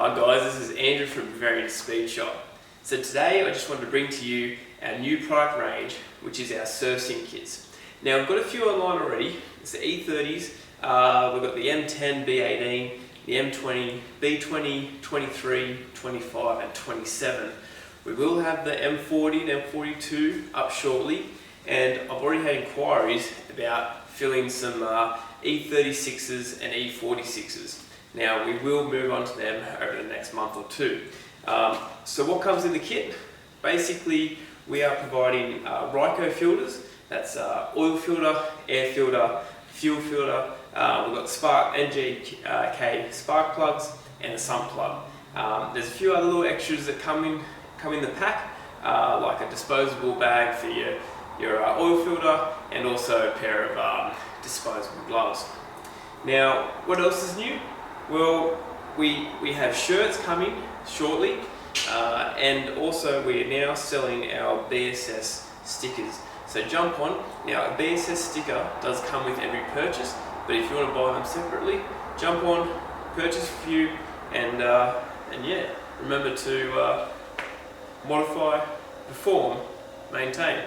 Hi guys, this is Andrew from Bavarian Speed Shop. So today I just wanted to bring to you our new product range, which is our servicing kits. Now I've got a few online already. It's the E30s, we've got the M10, B18, the M20, B20, 23, 25 and 27. We will have the M40 and M42 up shortly, and I've already had inquiries about filling some E36s and E46s. Now we will move on to them over the next month or two. So what comes in the kit? Basically we are providing Ryco filters, that's oil filter, air filter, fuel filter, we've got Spark NGK spark plugs and a sump plug. There's a few other little extras that come in the pack, like a disposable bag for your oil filter and also a pair of disposable gloves. Now what else is new? Well, we have shirts coming shortly, and also we are now selling our BSS stickers. So jump on. Now a BSS sticker does come with every purchase, but if you want to buy them separately, jump on, purchase a few, and yeah, remember to modify, perform, maintain.